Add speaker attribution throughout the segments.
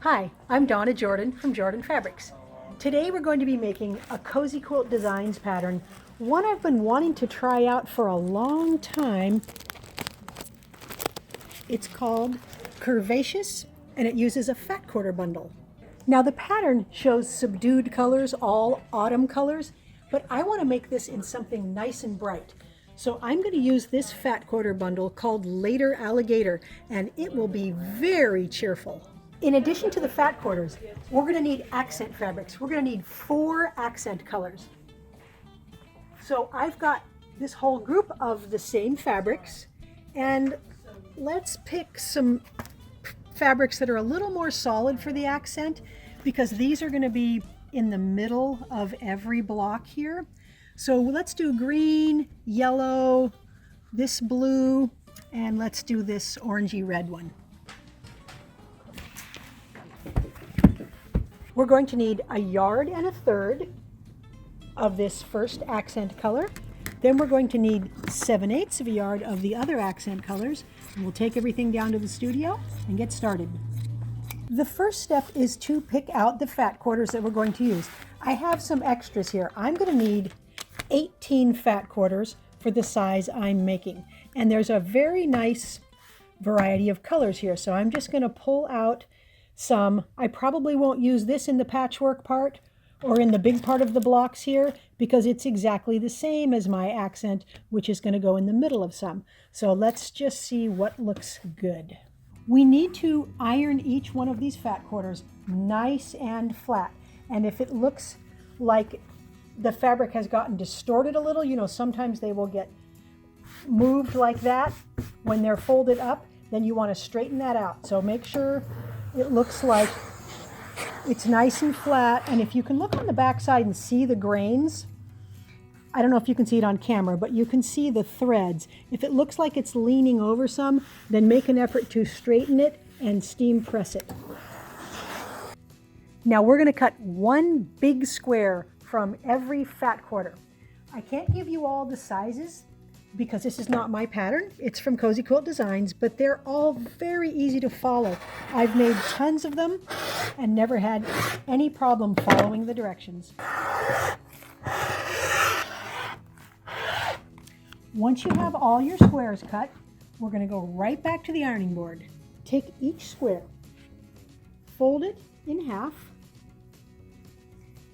Speaker 1: Hi, I'm Donna Jordan from Jordan Fabrics. Today we're going to be making a Cozy Quilt Designs pattern, one I've been wanting to try out for a long time. It's called Curvaceous and it uses a fat quarter bundle. Now the pattern shows subdued colors, all autumn colors, but I want to make this in something nice and bright. So I'm going to use this fat quarter bundle called Later Alligator, and it will be very cheerful. In addition to the fat quarters, we're going to need accent fabrics. We're going to need 4 accent colors. So I've got this whole group of the same fabrics, and let's pick some fabrics that are a little more solid for the accent, because these are going to be in the middle of every block here. So let's do green, yellow, this blue, and let's do this orangey red one. We're going to need 1 1/3 yards of this first accent color. Then we're going to need 7/8 of a yard of the other accent colors. And we'll take everything down to the studio and get started. The first step is to pick out the fat quarters that we're going to use. I have some extras here. I'm going to need 18 fat quarters for the size I'm making. And there's a very nice variety of colors here. So I'm just going to pull out some. I probably won't use this in the patchwork part or in the big part of the blocks here, because it's exactly the same as my accent, which is going to go in the middle of some. So let's just see what looks good. We need to iron each one of these fat quarters nice and flat. And if it looks like the fabric has gotten distorted a little, you know, sometimes they will get moved like that when they're folded up, then you want to straighten that out. So make sure it looks like it's nice and flat. And if you can look on the back side and see the grains, I don't know if you can see it on camera, but you can see the threads. If it looks like it's leaning over some, then make an effort to straighten it and steam press it. Now we're going to cut 1 big square from every fat quarter. I can't give you all the sizes because this is not my pattern. It's from Cozy Quilt Designs, but they're all very easy to follow. I've made tons of them and never had any problem following the directions. Once you have all your squares cut, we're going to go right back to the ironing board. Take each square, fold it in half,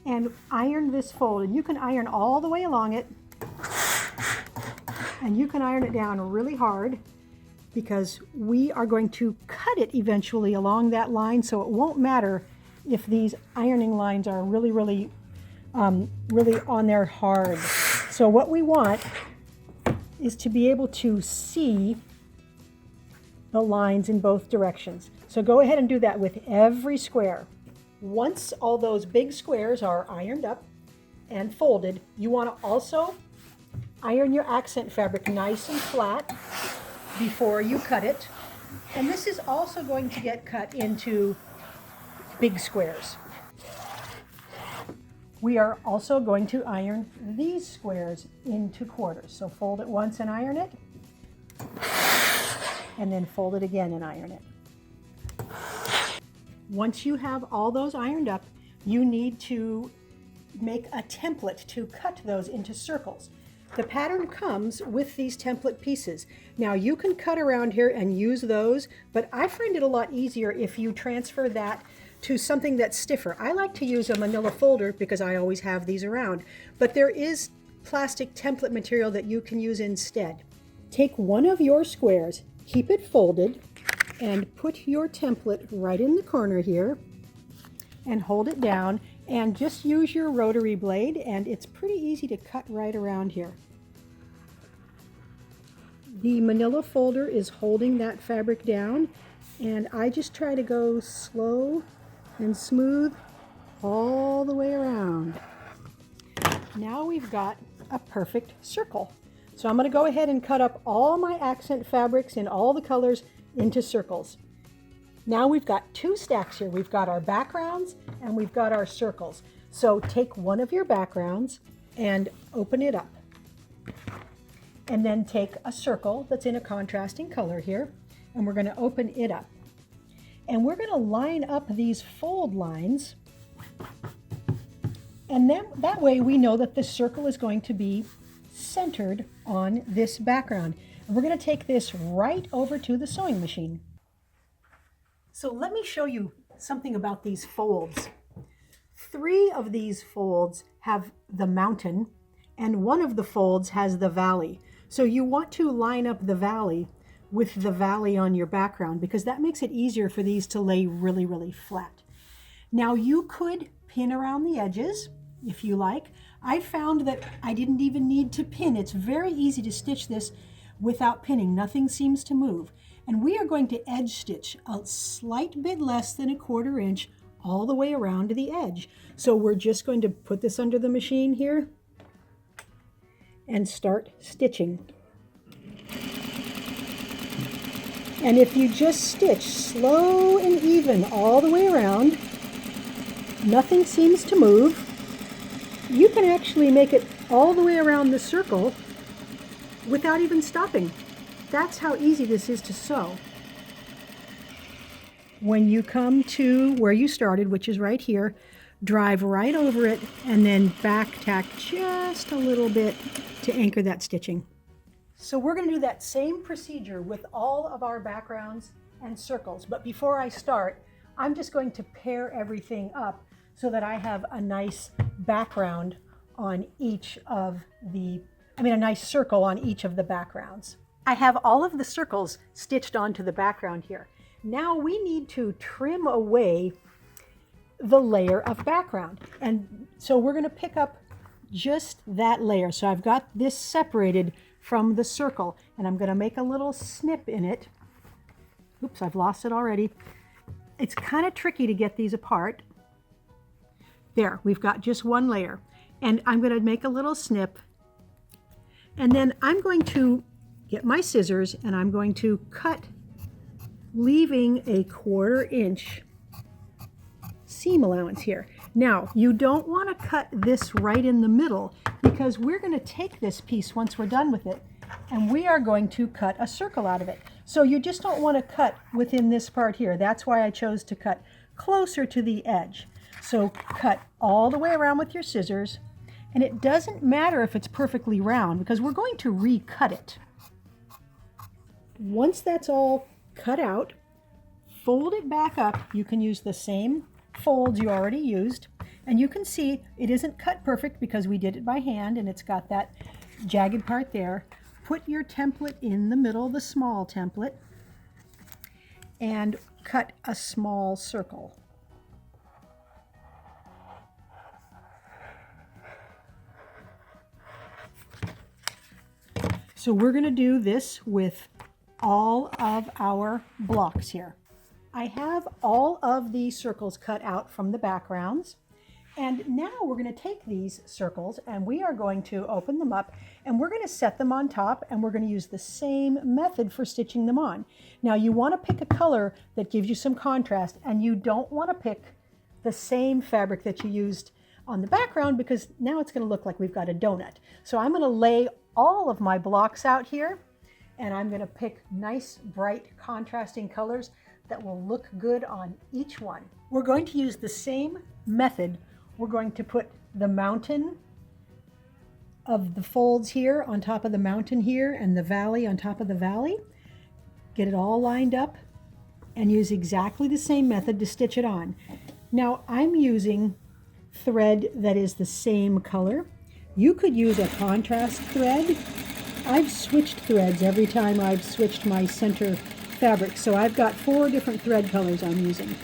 Speaker 1: and iron this fold. And you can iron all the way along it, and you can iron it down really hard, because we are going to cut it eventually along that line, so it won't matter if these ironing lines are really on there hard. So what we want is to be able to see the lines in both directions. So go ahead and do that with every square. Once all those big squares are ironed up and folded, you want to also iron your accent fabric nice and flat before you cut it. And this is also going to get cut into big squares. We are also going to iron these squares into quarters. So fold it once and iron it, and then fold it again and iron it. Once you have all those ironed up, you need to make a template to cut those into circles. The pattern comes with these template pieces. Now you can cut around here and use those, but I find it a lot easier if you transfer that to something that's stiffer. I like to use a manila folder because I always have these around, but there is plastic template material that you can use instead. Take one of your squares, keep it folded, and put your template right in the corner here, and hold it down, and just use your rotary blade, and it's pretty easy to cut right around here. The manila folder is holding that fabric down, and I just try to go slow and smooth all the way around. Now we've got a perfect circle. So I'm going to go ahead and cut up all my accent fabrics in all the colors into circles. Now we've got 2 stacks here. We've got our backgrounds and we've got our circles. So take one of your backgrounds and open it up. And then take a circle that's in a contrasting color here, and we're going to open it up. And we're going to line up these fold lines. And then that way we know that the circle is going to be centered on this background. And we're going to take this right over to the sewing machine. So let me show you something about these folds. 3 of these folds have the mountain, and 1 of the folds has the valley. So you want to line up the valley with the valley on your background, because that makes it easier for these to lay really, really flat. Now you could pin around the edges if you like. I found that I didn't even need to pin. It's very easy to stitch this without pinning. Nothing seems to move. And we are going to edge stitch a slight bit less than 1/4 inch all the way around to the edge. So we're just going to put this under the machine here and start stitching. And if you just stitch slow and even all the way around, nothing seems to move. You can actually make it all the way around the circle without even stopping. That's how easy this is to sew. When you come to where you started, which is right here, drive right over it and then back tack just a little bit to anchor that stitching. So we're going to do that same procedure with all of our backgrounds and circles. But before I start, I'm just going to pair everything up so that I have a nice background on each of the, a nice circle on each of the backgrounds. I have all of the circles stitched onto the background here. Now we need to trim away the layer of background. And so we're going to pick up just that layer. So I've got this separated from the circle, and I'm going to make a little snip in it. Oops, I've lost it already. It's kind of tricky to get these apart. There, we've got just one layer. And I'm going to make a little snip. And then I'm going to get my scissors and I'm going to cut, leaving a 1/4 inch seam allowance here. Now, you don't want to cut this right in the middle, because we're going to take this piece once we're done with it and we are going to cut a circle out of it. So you just don't want to cut within this part here. That's why I chose to cut closer to the edge. So cut all the way around with your scissors, and it doesn't matter if it's perfectly round because we're going to recut it. Once that's all cut out, fold it back up. You can use the same folds you already used, and you can see it isn't cut perfect because we did it by hand and it's got that jagged part there. Put your template in the middle, the small template, and cut a small circle. So we're going to do this with all of our blocks here. I have all of the circles cut out from the backgrounds, and now we're going to take these circles and we are going to open them up and we're going to set them on top, and we're going to use the same method for stitching them on. Now you want to pick a color that gives you some contrast, and you don't want to pick the same fabric that you used on the background because now it's going to look like we've got a donut. So I'm going to lay all of my blocks out here, and I'm going to pick nice, bright, contrasting colors that will look good on each one. We're going to use the same method. We're going to put the mountain of the folds here on top of the mountain here, and the valley on top of the valley. Get it all lined up and use exactly the same method to stitch it on. Now I'm using thread that is the same color. You could use a contrast thread. I've switched threads every time I've switched my center fabric, so I've got 4 different thread colors I'm using.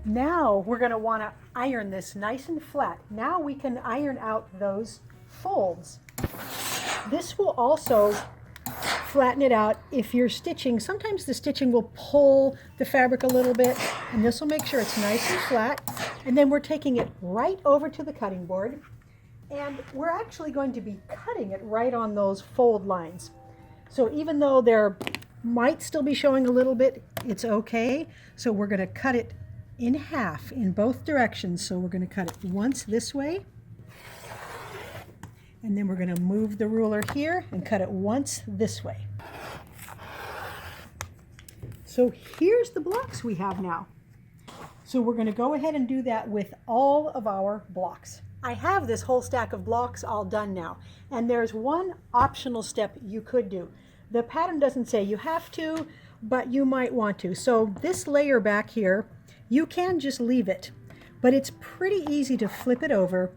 Speaker 1: Now we're going to want to iron this nice and flat. Now we can iron out those folds. This will also flatten it out if you're stitching. Sometimes the stitching will pull the fabric a little bit, and this will make sure it's nice and flat. And then we're taking it right over to the cutting board, and we're actually going to be cutting it right on those fold lines. So even though there might still be showing a little bit, it's okay. So we're going to cut it in half in both directions. So we're going to cut it once this way, and then we're going to move the ruler here and cut it once this way. So here's the blocks we have now. So we're going to go ahead and do that with all of our blocks. I have this whole stack of blocks all done now, and there's one optional step you could do. The pattern doesn't say you have to, but you might want to. So this layer back here, you can just leave it, but it's pretty easy to flip it over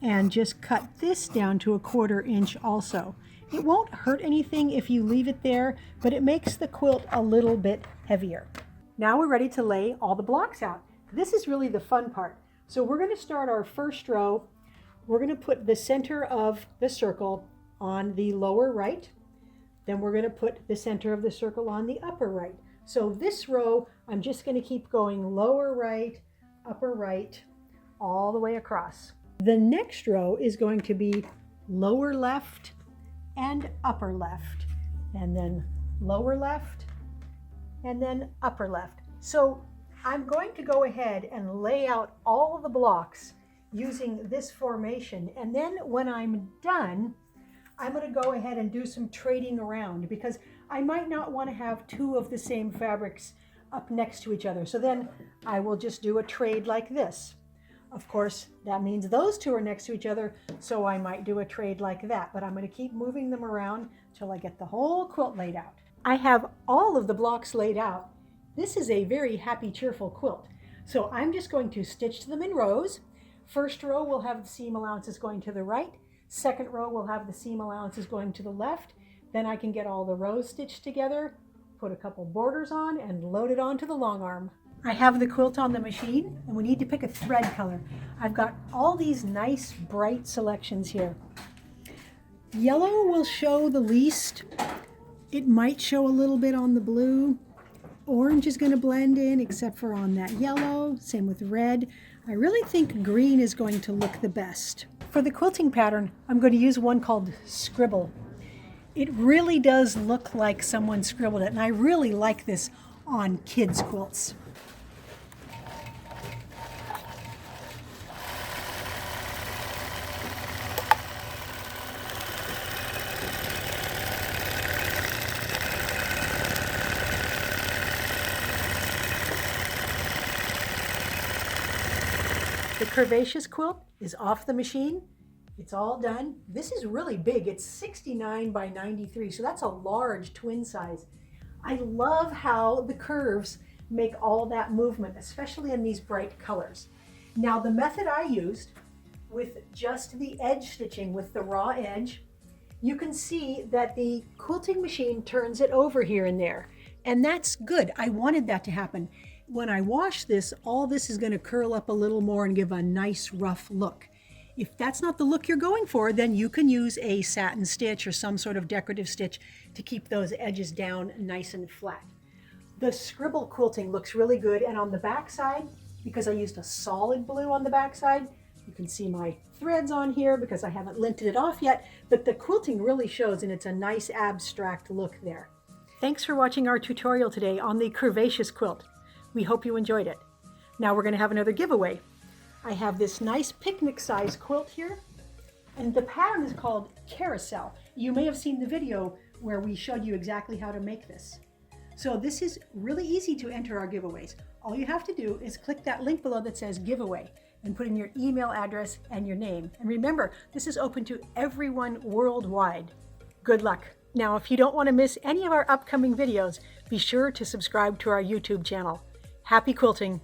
Speaker 1: and just cut this down to 1/4 inch also. It won't hurt anything if you leave it there, but it makes the quilt a little bit heavier. Now we're ready to lay all the blocks out. This is really the fun part. So we're going to start our first row. We're going to put the center of the circle on the lower right. Then we're going to put the center of the circle on the upper right. So this row, I'm just going to keep going lower right, upper right, all the way across. The next row is going to be lower left and upper left, and then lower left, and then upper left. So I'm going to go ahead and lay out all of the blocks using this formation. And then when I'm done, I'm going to go ahead and do some trading around, because I might not want to have 2 of the same fabrics up next to each other. So then I will just do a trade like this. Of course, that means those 2 are next to each other, so I might do a trade like that. But I'm going to keep moving them around till I get the whole quilt laid out. I have all of the blocks laid out. This is a very happy, cheerful quilt. So I'm just going to stitch them in rows. First row will have the seam allowances going to the right. Second row will have the seam allowances going to the left. Then I can get all the rows stitched together, put a couple borders on, and load it onto the long arm. I have the quilt on the machine, and we need to pick a thread color. I've got all these nice bright selections here. Yellow will show the least. It might show a little bit on the blue. Orange is going to blend in, except for on that yellow. Same with red. I really think green is going to look the best. For the quilting pattern, I'm going to use one called Scribble. It really does look like someone scribbled it, and I really like this on kids' quilts. The Curvaceous quilt is off the machine. It's all done. This is really big. It's 69 by 93, so that's a large twin size. I love how the curves make all that movement, especially in these bright colors. Now, the method I used with just the edge stitching with the raw edge, you can see that the quilting machine turns it over here and there, and that's good. I wanted that to happen. When I wash this, all this is going to curl up a little more and give a nice rough look. If that's not the look you're going for, then you can use a satin stitch or some sort of decorative stitch to keep those edges down nice and flat. The scribble quilting looks really good, and on the back side, because I used a solid blue on the back side, you can see my threads on here because I haven't linted it off yet, but the quilting really shows, and it's a nice abstract look there. Thanks for watching our tutorial today on the Curvaceous quilt. We hope you enjoyed it. Now we're going to have another giveaway. I have this nice picnic size quilt here, and the pattern is called Carousel. You may have seen the video where we showed you exactly how to make this. So this is really easy to enter our giveaways. All you have to do is click that link below that says giveaway and put in your email address and your name. And remember, this is open to everyone worldwide. Good luck. Now, if you don't want to miss any of our upcoming videos, be sure to subscribe to our YouTube channel. Happy quilting!